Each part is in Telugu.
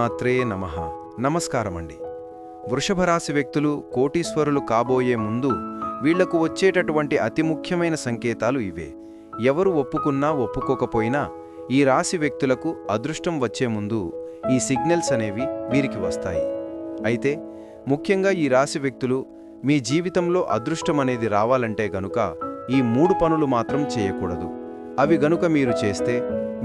శ్రీమాత్రే నమః. నమస్కారమండి. వృషభరాశి వ్యక్తులు కోటీశ్వరులు కాబోయే ముందు వీళ్లకు వచ్చేటటువంటి అతి ముఖ్యమైన సంకేతాలు ఇవే. ఎవరు ఒప్పుకున్నా ఒప్పుకోకపోయినా ఈ రాశి వ్యక్తులకు అదృష్టం వచ్చే ముందు ఈ సిగ్నల్స్ అనేవి వీరికి వస్తాయి. అయితే ముఖ్యంగా ఈ రాశి వ్యక్తులు మీ జీవితంలో అదృష్టం అనేది రావాలంటే గనుక ఈ 3 పనులు మాత్రం చేయకూడదు. అవి గనుక మీరు చేస్తే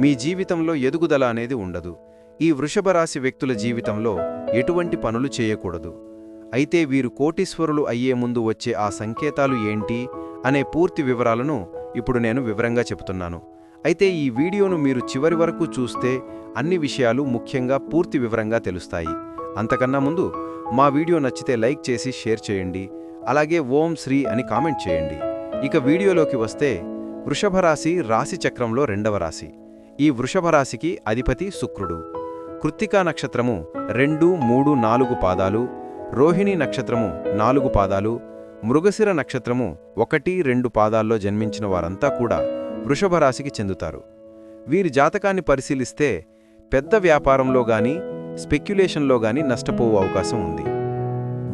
మీ జీవితంలో ఎదుగుదల అనేది ఉండదు. ఈ వృషభరాశి వ్యక్తుల జీవితంలో ఎటువంటి పనులు చేయకూడదు. అయితే వీరు కోటీశ్వరులు అయ్యే ముందు వచ్చే ఆ సంకేతాలు ఏంటి అనే పూర్తి వివరాలను ఇప్పుడు నేను వివరంగా చెబుతున్నాను. అయితే ఈ వీడియోను మీరు చివరి వరకు చూస్తే అన్ని విషయాలు ముఖ్యంగా పూర్తి వివరంగా తెలుస్తాయి. అంతకన్నా ముందు మా వీడియో నచ్చితే లైక్ చేసి షేర్ చేయండి. అలాగే ఓం శ్రీ అని కామెంట్ చేయండి. ఇక వీడియోలోకి వస్తే వృషభరాశి రాశి చక్రంలో 2వ రాశి. ఈ వృషభరాశికి అధిపతి శుక్రుడు. కృత్తికా నక్షత్రము 2, 3, 4 పాదాలు, రోహిణి నక్షత్రము 4 పాదాలు, మృగశిర నక్షత్రము 1, 2 పాదాల్లో జన్మించిన వారంతా కూడా వృషభరాశికి చెందుతారు. వీరి జాతకాన్ని పరిశీలిస్తే పెద్ద వ్యాపారంలో గాని స్పెక్యులేషన్లో గాని నష్టపోవు అవకాశం ఉంది.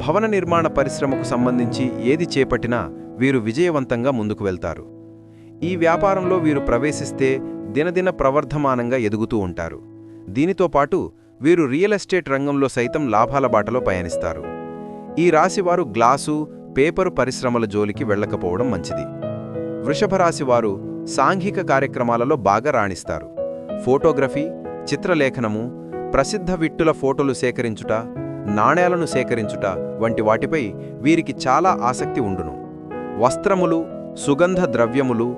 భవన నిర్మాణ పరిశ్రమకు సంబంధించి ఏది చేపట్టినా వీరు విజయవంతంగా ముందుకు వెళ్తారు. ఈ వ్యాపారంలో వీరు ప్రవేశిస్తే దినదిన ప్రవర్ధమానంగా ఎదుగుతూ ఉంటారు. దీనితో పాటు వీరు రియల్ ఎస్టేట్ రంగంలో సైతం లాభాల బాటలో పయనిస్తారు. ఈ రాశివారు గ్లాసు, పేపరు పరిశ్రమల జోలికి వెళ్లకపోవడం మంచిది. వృషభరాశివారు సాంఘిక కార్యక్రమాలలో బాగా రాణిస్తారు. ఫోటోగ్రఫీ, చిత్రలేఖనము, ప్రసిద్ధ విట్టుల ఫోటోలు సేకరించుట, నాణేలను సేకరించుట వంటి వాటిపై వీరికి చాలా ఆసక్తి ఉండును. వస్త్రములు, సుగంధ ద్రవ్యములు,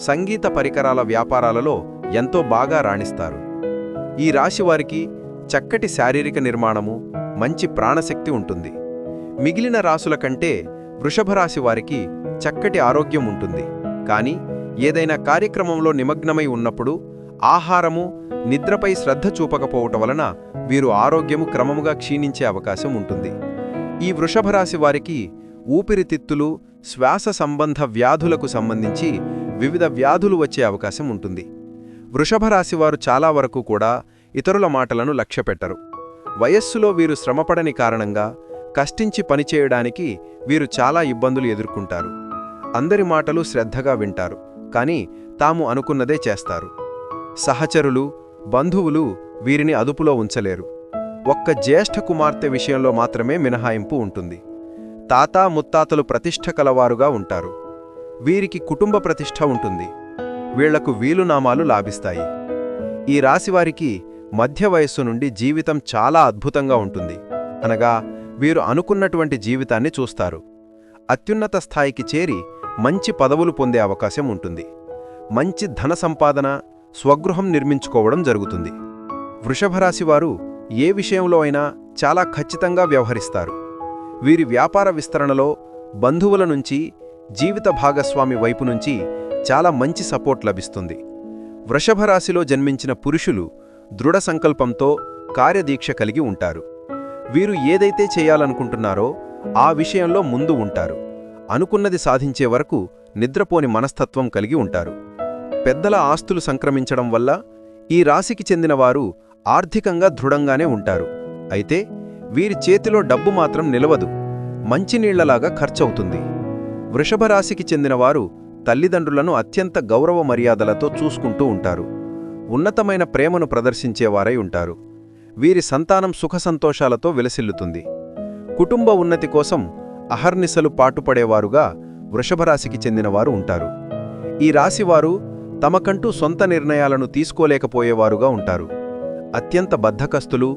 సంగీత పరికరాల వ్యాపారాలలో ఎంతో బాగా రాణిస్తారు. ఈ రాశివారికి చక్కటి శారీరక నిర్మాణము, మంచి ప్రాణశక్తి ఉంటుంది. మిగిలిన రాశుల కంటే వృషభరాశి వారికి చక్కటి ఆరోగ్యం ఉంటుంది. కానీ ఏదైనా కార్యక్రమంలో నిమగ్నమై ఉన్నప్పుడు ఆహారము, నిద్రపై శ్రద్ధ చూపకపోవటం వలన వీరు ఆరోగ్యము క్రమముగా క్షీణించే అవకాశం ఉంటుంది. ఈ వృషభరాశి వారికి ఊపిరితిత్తులు, శ్వాస సంబంధ వ్యాధులకు సంబంధించి వివిధ వ్యాధులు వచ్చే అవకాశం ఉంటుంది. వృషభరాశివారు చాలా వరకు కూడా ఇతరుల మాటలను లక్ష్యపెట్టరు. వయస్సులో వీరు శ్రమపడని కారణంగా కష్టించి పనిచేయడానికి వీరు చాలా ఇబ్బందులు ఎదుర్కొంటారు. అందరి మాటలు శ్రద్ధగా వింటారు, కానీ తాము అనుకున్నదే చేస్తారు. సహచరులు, బంధువులు వీరిని అదుపులో ఉంచలేరు. ఒక్క జ్యేష్ఠ కుమార్తె విషయంలో మాత్రమే మినహాయింపు ఉంటుంది. తాత ముత్తాతలు ప్రతిష్ఠ కలవారుగా ఉంటారు. వీరికి కుటుంబ ప్రతిష్ఠ ఉంటుంది. వీళ్లకు వీలునామాలు లాభిస్తాయి. ఈ రాశివారికి మధ్య వయస్సు నుండి జీవితం చాలా అద్భుతంగా ఉంటుంది. అనగా వీరు అనుకున్నటువంటి జీవితాన్ని చూస్తారు. అత్యున్నత స్థాయికి చేరి మంచి పదవులు పొందే అవకాశం ఉంటుంది. మంచి ధన సంపాదన, స్వగృహం నిర్మించుకోవడం జరుగుతుంది. వృషభరాశివారు ఏ విషయంలో అయినా చాలా ఖచ్చితంగా వ్యవహరిస్తారు. వీరి వ్యాపార విస్తరణలో బంధువుల నుంచి, జీవిత భాగస్వామి వైపు నుంచి చాలా మంచి సపోర్ట్ లభిస్తుంది. వృషభరాశిలో జన్మించిన పురుషులు దృఢ సంకల్పంతో కార్యదీక్ష కలిగి ఉంటారు. వీరు ఏదైతే చేయాలనుకుంటున్నారో ఆ విషయంలో ముందు ఉంటారు. అనుకున్నది సాధించే వరకు నిద్రపోని మనస్తత్వం కలిగి ఉంటారు. పెద్దల ఆస్తులు సంక్రమించడం వల్ల ఈ రాశికి చెందినవారు ఆర్థికంగా దృఢంగానే ఉంటారు. అయితే వీరి చేతిలో డబ్బు మాత్రం నిలవదు, మంచినీళ్లలాగా ఖర్చవుతుంది. వృషభరాశికి చెందినవారు తల్లిదండ్రులను అత్యంత గౌరవ మర్యాదలతో చూసుకుంటూ ఉంటారు. ఉన్నతమైన ప్రేమను ప్రదర్శించేవారై ఉంటారు. వీరి సంతానం సుఖసంతోషాలతో విలసిల్లుతుంది. కుటుంబ ఉన్నతి కోసం అహర్నిశలు పాటుపడేవారుగా వృషభరాశికి చెందినవారు ఉంటారు. ఈ రాశివారు తమకంటూ సొంత నిర్ణయాలను తీసుకోలేకపోయేవారుగా ఉంటారు. అత్యంత బద్ధకస్తులు,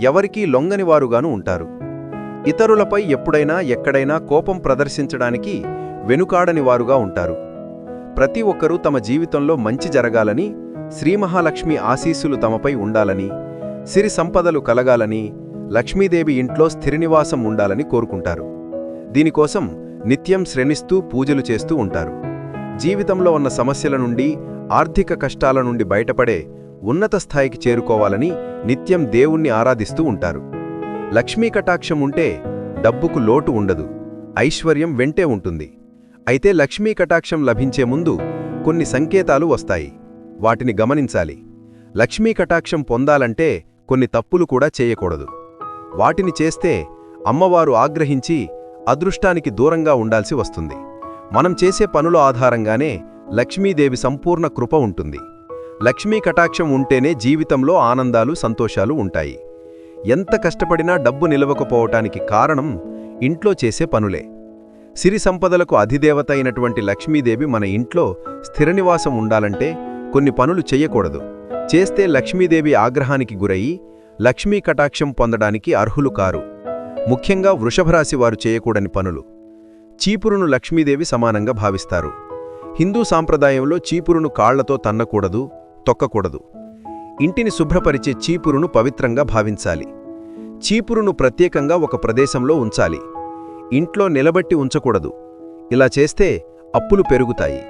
ఎవరికీ లొంగనివారుగాను ఉంటారు. ఇతరులపై ఎప్పుడైనా ఎక్కడైనా కోపం ప్రదర్శించడానికి వెనుకాడనివారుగా ఉంటారు. ప్రతి ఒక్కరూ తమ జీవితంలో మంచి జరగాలని, శ్రీమహాలక్ష్మి ఆశీస్సులు తమపై ఉండాలని, సిరి సంపదలు కలగాలని, లక్ష్మీదేవి ఇంట్లో స్థిరనివాసం ఉండాలని కోరుకుంటారు. దీనికోసం నిత్యం శ్రమిస్తూ పూజలు చేస్తూ ఉంటారు. జీవితంలో ఉన్న సమస్యల నుండి, ఆర్థిక కష్టాల నుండి బయటపడే ఉన్నత స్థాయికి చేరుకోవాలని నిత్యం దేవుణ్ణి ఆరాధిస్తూ ఉంటారు. లక్ష్మీ కటాక్షం ఉంటే డబ్బుకు లోటు ఉండదు, ఐశ్వర్యం వెంటే ఉంటుంది. అయితే లక్ష్మీ కటాక్షం లభించే ముందు కొన్ని సంకేతాలు వస్తాయి. వాటిని గమనించాలి. లక్ష్మీ కటాక్షం పొందాలంటే కొన్ని తప్పులు కూడా చేయకూడదు. వాటిని చేస్తే అమ్మవారు ఆగ్రహించి అదృష్టానికి దూరంగా ఉండాల్సి వస్తుంది. మనం చేసే పనుల ఆధారంగానే లక్ష్మీదేవి సంపూర్ణ కృప ఉంటుంది. లక్ష్మీ కటాక్షం ఉంటేనే జీవితంలో ఆనందాలు, సంతోషాలు ఉంటాయి. ఎంత కష్టపడినా డబ్బు నిలవకపోవటానికి కారణం ఇంట్లో చేసే పనులే. సిరి సంపదలకు అధిదేవత అయినటువంటి లక్ష్మీదేవి మన ఇంట్లో స్థిరనివాసం ఉండాలంటే కొన్ని పనులు చెయ్యకూడదు. చేస్తే లక్ష్మీదేవి ఆగ్రహానికి గురయి లక్ష్మీ కటాక్షం పొందడానికి అర్హులు కారు. ముఖ్యంగా వృషభరాశి వారు చేయకూడని పనులు. చీపురును లక్ష్మీదేవి సమానంగా భావిస్తారు. హిందూ సాంప్రదాయంలో చీపురును కాళ్లతో తన్నకూడదు, తొక్కకూడదు. ఇంటిని శుభ్రపరిచే చీపురును పవిత్రంగా భావించాలి. చీపురును ప్రత్యేకంగా ఒక ప్రదేశంలో ఉంచాలి. ఇంట్లో నిలబెట్టి ఉంచకూడదు. ఇలా చేస్తే అప్పులు పెరుగుతాయి.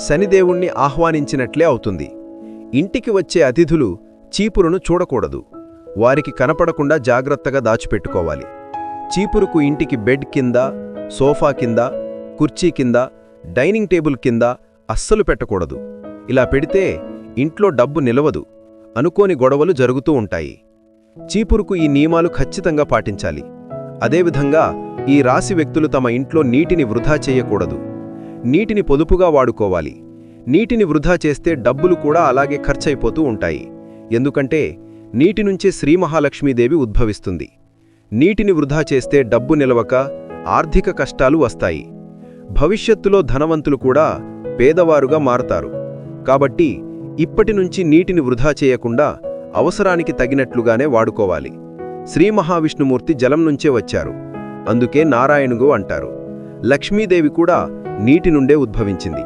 శనిదేవుణ్ణి ఆహ్వానించినట్లే అవుతుంది. ఇంటికి వచ్చే అతిథులు చీపురును చూడకూడదు. వారికి కనపడకుండా జాగ్రత్తగా దాచిపెట్టుకోవాలి. చీపురుకు ఇంటికి బెడ్ కింద, సోఫా కింద, కుర్చీ కింద, డైనింగ్ టేబుల్ కింద అస్సలు పెట్టకూడదు. ఇలా పెడితే ఇంట్లో డబ్బు నిలవదు. అనుకోని గొడవలు జరుగుతూ ఉంటాయి. చీపురుకు ఈ నియమాలు ఖచ్చితంగా పాటించాలి. అదేవిధంగా ఈ రాశి వ్యక్తులు తమ ఇంట్లో నీటిని వృధా చేయకూడదు. నీటిని పొదుపుగా వాడుకోవాలి. నీటిని వృధా చేస్తే డబ్బులు కూడా అలాగే ఖర్చయిపోతూ ఉంటాయి. ఎందుకంటే నీటి నుంచే శ్రీ మహాలక్ష్మీదేవి ఉద్భవిస్తుంది. నీటిని వృధా చేస్తే డబ్బు నిలవక ఆర్థిక కష్టాలు వస్తాయి. భవిష్యత్తులో ధనవంతులు కూడా పేదవారుగా మారతారు. కాబట్టి ఇప్పటినుంచి నీటిని వృధా చేయకుండా అవసరానికి తగినట్లుగానే వాడుకోవాలి. శ్రీ మహావిష్ణుమూర్తి జలం నుంచే వచ్చారు. అందుకే నారాయణుగు అంటారు. లక్ష్మీదేవి కూడా నీటి నుండే ఉద్భవించింది.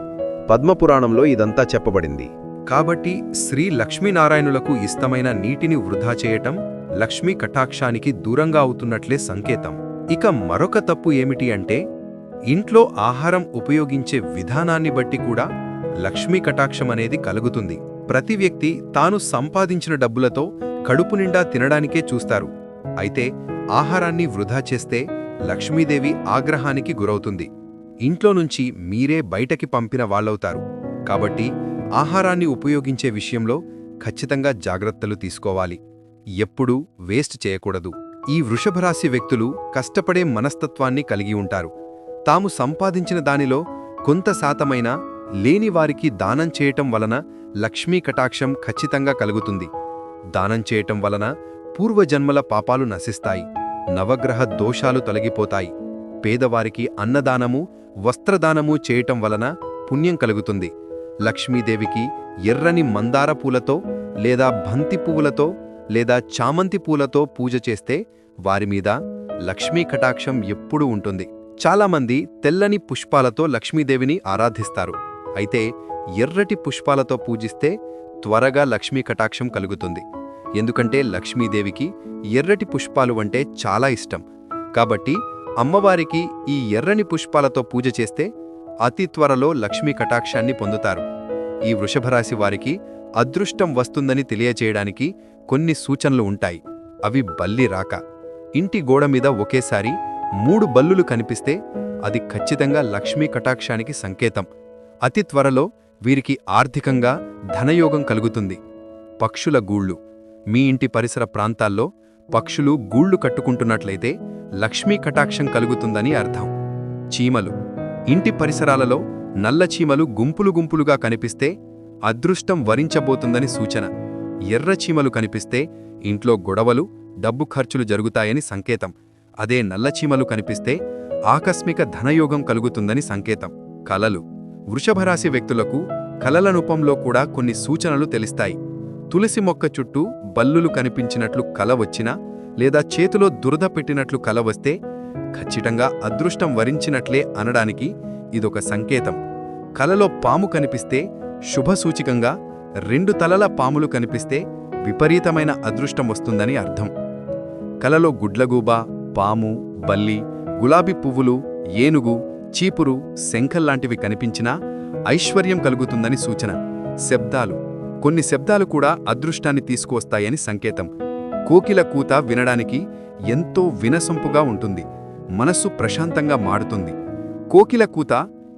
పద్మపురాణంలో ఇదంతా చెప్పబడింది. కాబట్టి శ్రీ లక్ష్మీనారాయణులకు ఇష్టమైన నీటిని వృధా చేయటం లక్ష్మీ కటాక్షానికి దూరంగా అవుతున్నట్లే సంకేతం. ఇక మరొక తప్పు ఏమిటి అంటే ఇంట్లో ఆహారం ఉపయోగించే విధానాన్ని బట్టి కూడా లక్ష్మీ కటాక్షం అనేది కలుగుతుంది. ప్రతి వ్యక్తి తాను సంపాదించిన డబ్బులతో కడుపు నిండా తినడానికే చూస్తారు. అయితే ఆహారాన్ని వృధా చేస్తే లక్ష్మీదేవి ఆగ్రహానికి గురవుతుంది. ఇంట్లో నుంచి మీరే బయటకి పంపిన వాళ్ళవుతారు. కాబట్టి ఆహారాన్ని ఉపయోగించే విషయంలో ఖచ్చితంగా జాగ్రత్తలు తీసుకోవాలి. ఎప్పుడూ వేస్ట్ చేయకూడదు. ఈ వృషభరాశి వ్యక్తులు కష్టపడే మనస్తత్వాన్ని కలిగి ఉంటారు. తాము సంపాదించిన దానిలో కొంత శాతమైనా లేని వారికి దానం చేయటం వలన లక్ష్మీ కటాక్షం ఖచ్చితంగా కలుగుతుంది. దానం చేయటం వలన పూర్వజన్మల పాపాలు నశిస్తాయి. నవగ్రహ దోషాలు తొలగిపోతాయి. పేదవారికి అన్నదానము, వస్త్రదానము చేయటం వలన పుణ్యం కలుగుతుంది. లక్ష్మీదేవికి ఎర్రని మందార పూలతో లేదా బంతి పువ్వులతో లేదా చామంతి పూలతో పూజ చేస్తే వారిమీద లక్ష్మీ కటాక్షం ఎప్పుడూ ఉంటుంది. చాలామంది తెల్లని పుష్పాలతో లక్ష్మీదేవిని ఆరాధిస్తారు. అయితే ఎర్రటి పుష్పాలతో పూజిస్తే త్వరగా లక్ష్మీ కటాక్షం కలుగుతుంది. ఎందుకంటే లక్ష్మీదేవికి ఎర్రటి పుష్పాలు అంటే చాలా ఇష్టం. కాబట్టి అమ్మవారికి ఈ ఎర్రని పుష్పాలతో పూజ చేస్తే అతి త్వరలో లక్ష్మీ కటాక్షాన్ని పొందుతారు. ఈ వృషభరాశి వారికి అదృష్టం వస్తుందని తెలియచేయడానికి కొన్ని సూచనలు ఉంటాయి. అవి బల్లి రాక. ఇంటి గోడమీద ఒకేసారి 3 బల్లులు కనిపిస్తే అది ఖచ్చితంగా లక్ష్మీ కటాక్షానికి సంకేతం. అతి త్వరలో వీరికి ఆర్థికంగా ధనయోగం కలుగుతుంది. పక్షుల గూళ్ళు. మీ ఇంటి పరిసర ప్రాంతాల్లో పక్షులు గూళ్ళు కట్టుకుంటున్నట్లయితే లక్ష్మీ కటాక్షం కలుగుతుందని అర్థం. చీమలు. ఇంటి పరిసరాలలో నల్ల చీమలు గుంపులు గుంపులుగా కనిపిస్తే అదృష్టం వరించబోతుందని సూచన. ఎర్ర చీమలు కనిపిస్తే ఇంట్లో గొడవలు, డబ్బు ఖర్చులు జరుగుతాయని సంకేతం. అదే నల్ల చీమలు కనిపిస్తే ఆకస్మిక ధనయోగం కలుగుతుందని సంకేతం. కలలు. వృషభరాశి వ్యక్తులకు కలల రూపంలో కూడా కొన్ని సూచనలు తెలుస్తాయి. తులసి మొక్క చుట్టూ బల్లులు కనిపించినట్లు కల వచ్చినా లేదా చేతిలో దురద పెట్టినట్లు కల వస్తే ఖచ్చితంగా అదృష్టం వరించినట్లే అనడానికి ఇదొక సంకేతం. కలలో పాము కనిపిస్తే శుభసూచికంగా, 2 తలల పాములు కనిపిస్తే విపరీతమైన అదృష్టం వస్తుందని అర్థం. కలలో గుడ్లగూబ, పాము, బల్లి, గులాబీ పువ్వులు, ఏనుగు, చీపురు, శంఖల్లాంటివి కనిపించినా ఐశ్వర్యం కలుగుతుందని సూచన. శబ్దాలు. కొన్ని శబ్దాలు కూడా అదృష్టాన్ని తీసుకువస్తాయని సంకేతం. కోకిల కూత వినడానికి ఎంతో వినసొంపుగా ఉంటుంది. మనస్సు ప్రశాంతంగా మారుతుంది. కోకిల కూత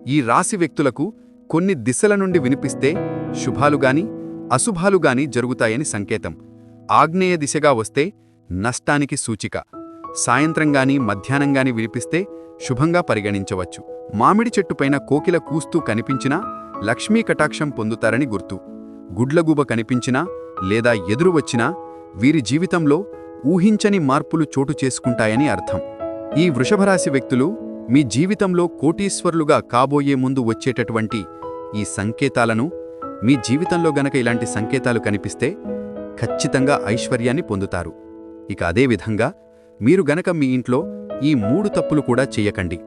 ఈ రాశి వ్యక్తులకు కొన్ని దిశల నుండి వినిపిస్తే శుభాలుగాని అశుభాలుగాని జరుగుతాయని సంకేతం. ఆగ్నేయ దిశగా వస్తే నష్టానికి సూచిక. సాయంత్రంగాని మధ్యాహ్నంగాని వినిపిస్తే శుభంగా పరిగణించవచ్చు. మామిడి చెట్టుపైన కోకిల కూస్తూ కనిపించినా లక్ష్మీ కటాక్షం పొందుతారని గుర్తు. గుడ్లగూబ కనిపించినా లేదా ఎదురు వచ్చినా వీరి జీవితంలో ఊహించని మార్పులు చోటు చేసుకుంటాయని అర్థం. ఈ వృషభరాశి వ్యక్తులు మీ జీవితంలో కోటీశ్వరులుగా కాబోయే ముందు వచ్చేటటువంటి ఈ సంకేతాలను, మీ జీవితంలో గనక ఇలాంటి సంకేతాలు కనిపిస్తే ఖచ్చితంగా ఐశ్వర్యాన్ని పొందుతారు. ఇక అదేవిధంగా మీరు గనక మీ ఇంట్లో ఈ 3 తప్పులు కూడా చెయ్యకండి.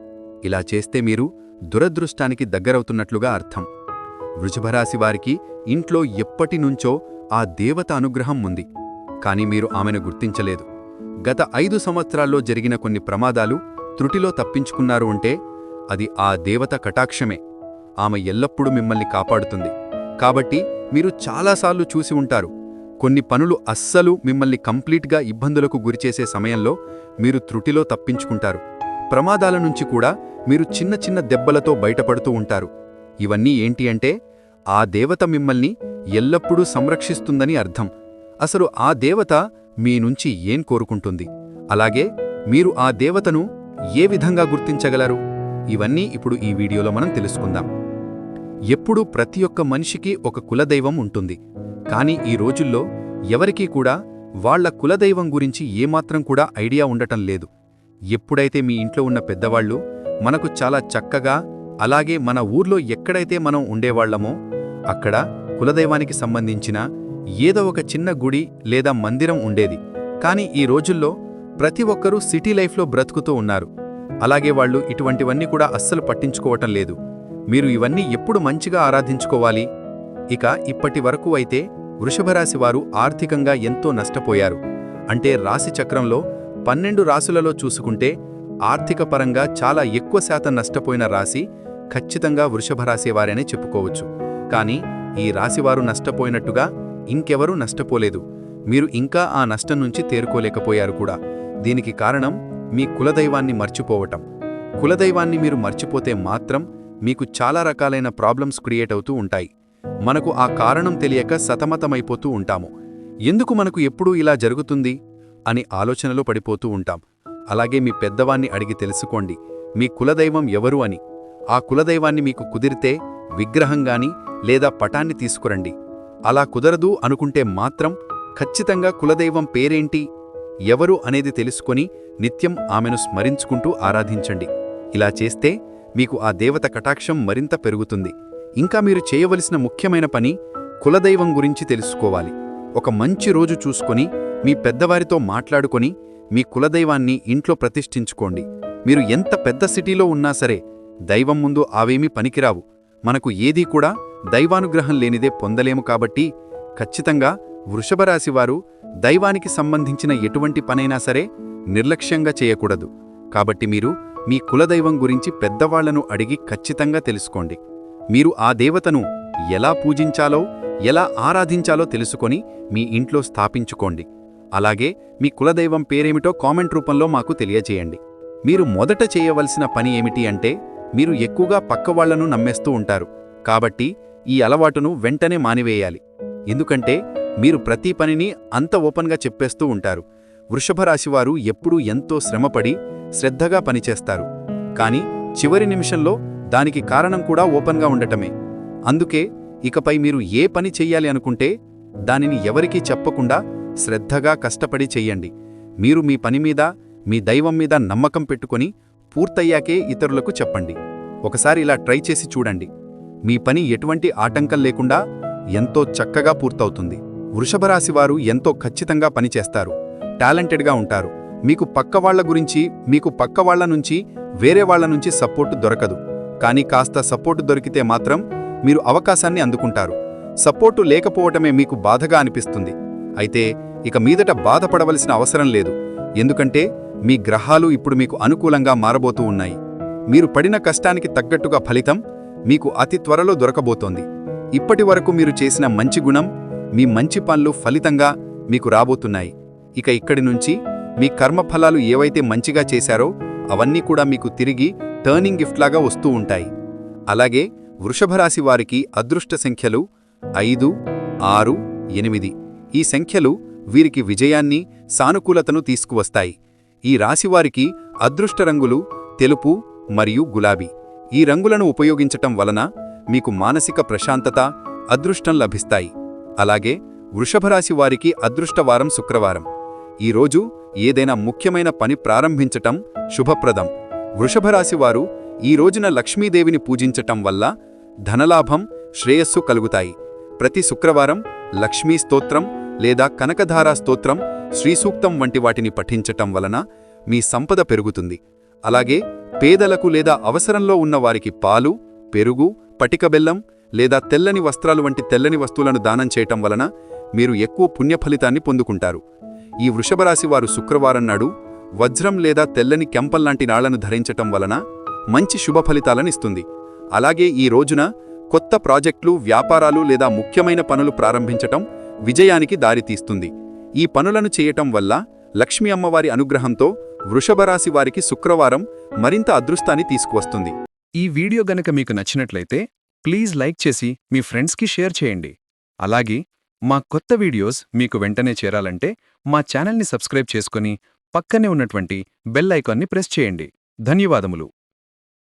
ఇలా చేస్తే మీరు దురదృష్టానికి దగ్గరవుతున్నట్లుగా అర్థం. వృషభరాశి వారికి ఇంట్లో ఎప్పటినుంచో ఆ దేవత అనుగ్రహం ఉంది, కానీ మీరు ఆమెను గుర్తించలేదు. గత 5 సంవత్సరాల్లో జరిగిన కొన్ని ప్రమాదాలు త్రుటిలో తప్పించుకున్నారు అంటే అది ఆ దేవత కటాక్షమే. ఆమె ఎల్లప్పుడూ మిమ్మల్ని కాపాడుతుంది. కాబట్టి మీరు చాలాసార్లు చూసి ఉంటారు, కొన్ని పనులు అస్సలు మిమ్మల్ని కంప్లీట్గా ఇబ్బందులకు గురిచేసే సమయంలో మీరు త్రుటిలో తప్పించుకుంటారు. ప్రమాదాల నుంచి కూడా మీరు చిన్న చిన్న దెబ్బలతో బయటపడుతూ ఉంటారు. ఇవన్నీ ఏంటి అంటే ఆ దేవత మిమ్మల్ని ఎల్లప్పుడూ సంరక్షిస్తుందని అర్థం. అసలు ఆ దేవత మీ నుంచి ఏం కోరుకుంటుంది, అలాగే మీరు ఆ దేవతను ఏ విధంగా గుర్తించగలరు? ఇవన్నీ ఇప్పుడు ఈ వీడియోలో మనం తెలుసుకుందాం. ఎప్పుడూ ప్రతి ఒక్క మనిషికి ఒక కులదైవం ఉంటుంది, కానీ ఈ రోజుల్లో ఎవరికీ కూడా వాళ్ల కులదైవం గురించి ఏమాత్రం కూడా ఐడియా ఉండటం లేదు. ఎప్పుడైతే మీ ఇంట్లో ఉన్న పెద్దవాళ్లు మనకు చాలా చక్కగా, అలాగే మన ఊర్లో ఎక్కడైతే మనం ఉండేవాళ్లమో అక్కడ కులదైవానికి సంబంధించిన ఏదో ఒక చిన్న గుడి లేదా మందిరం ఉండేది. కానీ ఈ రోజుల్లో ప్రతి ఒక్కరూ సిటీ లైఫ్లో బ్రతుకుతూ ఉన్నారు. అలాగే వాళ్ళు ఇటువంటివన్నీ కూడా అస్సలు పట్టించుకోవటం లేదు. మీరు ఇవన్నీ ఎప్పుడు మంచిగా ఆరాధించుకోవాలి? ఇక ఇప్పటి వరకు అయితే వృషభరాశి వారు ఆర్థికంగా ఎంతో నష్టపోయారు. అంటే రాశి చక్రంలో 12 రాశులలో చూసుకుంటే ఆర్థిక పరంగా చాలా ఎక్కువ శాతం నష్టపోయిన రాశి ఖచ్చితంగా వృషభరాశి వారనే చెప్పుకోవచ్చు. కానీ ఈ రాశివారు నష్టపోయినట్టుగా ఇంకెవరూ నష్టపోలేదు. మీరు ఇంకా ఆ నష్టం నుంచి తేరుకోలేకపోయారు కూడా. దీనికి కారణం మీ కులదైవాన్ని మర్చిపోవటం. కులదైవాన్ని మీరు మర్చిపోతే మాత్రం మీకు చాలా రకాలైన ప్రాబ్లమ్స్ క్రియేట్ అవుతూ ఉంటాయి. మనకు ఆ కారణం తెలియక సతమతమైపోతూ ఉంటాము. ఎందుకు మనకు ఎప్పుడూ ఇలా జరుగుతుంది అని ఆలోచనలో పడిపోతూ ఉంటాం. అలాగే మీ పెద్దవాన్ని అడిగి తెలుసుకోండి మీ కులదైవం ఎవరు అని. ఆ కులదైవాన్ని మీకు కుదిరితే విగ్రహంగాని లేదా పటాన్ని తీసుకురండి. అలా కుదరదు అనుకుంటే మాత్రం ఖచ్చితంగా కులదైవం పేరేంటి, ఎవరు అనేది తెలుసుకొని నిత్యం ఆమెను స్మరించుకుంటూ ఆరాధించండి. ఇలా చేస్తే మీకు ఆ దేవత కటాక్షం మరింత పెరుగుతుంది. ఇంకా మీరు చేయవలసిన ముఖ్యమైన పని కులదైవం గురించి తెలుసుకోవాలి. ఒక మంచి రోజు చూసుకొని మీ పెద్దవారితో మాట్లాడుకొని మీ కులదైవాన్ని ఇంట్లో ప్రతిష్ఠించుకోండి. మీరు ఎంత పెద్ద సిటీలో ఉన్నా సరే దైవం ముందు అవేమీ పనికిరావు. మనకు ఏదీ కూడా దైవానుగ్రహం లేనిదే పొందలేము. కాబట్టి ఖచ్చితంగా వృషభరాశివారు దైవానికి సంబంధించిన ఎటువంటి పనైనా సరే నిర్లక్ష్యంగా చేయకూడదు. కాబట్టి మీరు మీ కులదైవం గురించి పెద్దవాళ్లను అడిగి ఖచ్చితంగా తెలుసుకోండి. మీరు ఆ దేవతను ఎలా పూజించాలో, ఎలా ఆరాధించాలో తెలుసుకొని మీ ఇంట్లో స్థాపించుకోండి. అలాగే మీ కులదైవం పేరేమిటో కామెంట్ రూపంలో మాకు తెలియజేయండి. మీరు మొదట చేయవలసిన పని ఏమిటి అంటే మీరు ఎక్కువగా పక్కవాళ్లను నమ్మేస్తూ ఉంటారు. కాబట్టి ఈ అలవాటును వెంటనే మానివేయాలి. ఎందుకంటే మీరు ప్రతి పనిని అంత ఓపెన్గా చెప్పేస్తూ ఉంటారు. వృషభరాశివారు ఎప్పుడూ ఎంతో శ్రమపడి శ్రద్ధగా పనిచేస్తారు. కానీ చివరి నిమిషంలో దానికి కారణం కూడా ఓపెన్గా ఉండటమే. అందుకే ఇకపై మీరు ఏ పని చెయ్యాలి అనుకుంటే దానిని ఎవరికీ చెప్పకుండా శ్రద్ధగా కష్టపడి చెయ్యండి. మీరు మీ పని మీద, మీ దైవం మీద నమ్మకం పెట్టుకొని పూర్తయ్యాకే ఇతరులకు చెప్పండి. ఒకసారి ఇలా ట్రై చేసి చూడండి. మీ పని ఎటువంటి ఆటంకం లేకుండా ఎంతో చక్కగా పూర్తవుతుంది. వృషభరాశివారు ఎంతో ఖచ్చితంగా పనిచేస్తారు, టాలెంటెడ్గా ఉంటారు. మీకు పక్కవాళ్ల నుంచి వేరే వాళ్ల నుంచి సపోర్టు దొరకదు. కానీ కాస్త సపోర్టు దొరికితే మాత్రం మీరు అవకాశాన్ని అందుకుంటారు. సపోర్టు లేకపోవటమే మీకు బాధగా అనిపిస్తుంది. అయితే ఇక మీదట బాధపడవలసిన అవసరం లేదు. ఎందుకంటే మీ గ్రహాలు ఇప్పుడు మీకు అనుకూలంగా మారబోతూ ఉన్నాయి. మీరు పడిన కష్టానికి తగ్గట్టుగా ఫలితం మీకు అతి త్వరలో దొరకబోతోంది. ఇప్పటి వరకు మీరు చేసిన మంచి గుణం, మీ మంచి పనులు ఫలితంగా మీకు రాబోతున్నాయి. ఇక ఇక్కడి నుంచి మీ కర్మఫలాలు ఏవైతే మంచిగా చేశారో అవన్నీ కూడా మీకు తిరిగి టర్నింగ్ గిఫ్ట్లాగా వస్తూ ఉంటాయి. అలాగే వృషభరాశి వారికి అదృష్ట సంఖ్యలు 5, 6, 8. ఈ సంఖ్యలు వీరికి విజయాన్ని సానుకూలతను తీసుకువస్తాయి. ఈ రాశివారికి అదృష్ట రంగులు తెలుపు మరియు గులాబీ. ఈ రంగులను ఉపయోగించటం వలన మీకు మానసిక ప్రశాంతత, అదృష్టం లభిస్తాయి. అలాగే వృషభరాశి వారికి అదృష్టవారం శుక్రవారం. ఈరోజు ఏదైనా ముఖ్యమైన పని ప్రారంభించటం శుభప్రదం. వృషభరాశివారు ఈ రోజున లక్ష్మీదేవిని పూజించటం వల్ల ధనలాభం, శ్రేయస్సు కలుగుతాయి. ప్రతి శుక్రవారం లక్ష్మీ స్తోత్రం లేదా కనకధారా స్తోత్రం, శ్రీసూక్తం వంటి వాటిని పఠించటం వలన మీ సంపద పెరుగుతుంది. అలాగే పేదలకు లేదా అవసరంలో ఉన్న వారికి పాలు, పెరుగు, పటిక బెల్లం లేదా తెల్లని వస్త్రాలు వంటి తెల్లని వస్తువులను దానం చేయటం వలన మీరు ఎక్కువ పుణ్యఫలితాన్ని పొందుకుంటారు. ఈ వృషభరాశివారు శుక్రవారం నాడు వజ్రం లేదా తెల్లని కెంపల్లాంటి నాళ్లను ధరించటం వలన మంచి శుభ ఫలితాలనిస్తుంది. అలాగే ఈ రోజున కొత్త ప్రాజెక్టులు, వ్యాపారాలు లేదా ముఖ్యమైన పనులు ప్రారంభించటం విజయానికి దారితీస్తుంది. ఈ పనులను చేయటం వల్ల లక్ష్మీ అమ్మవారి అనుగ్రహంతో వృషభరాశి వారికి శుక్రవారం మరింత అదృష్టాన్ని తీసుకువస్తుంది. ఈ వీడియో గనక మీకు నచ్చినట్లయితే ప్లీజ్ లైక్ చేసి మీ ఫ్రెండ్స్కి షేర్ చేయండి. అలాగే మా కొత్త వీడియోస్ మీకు వెంటనే చేరాలంటే మా ఛానల్ని సబ్స్క్రైబ్ చేసుకుని పక్కనే ఉన్నటువంటి బెల్ ఐకాన్ని ప్రెస్ చేయండి. ధన్యవాదములు.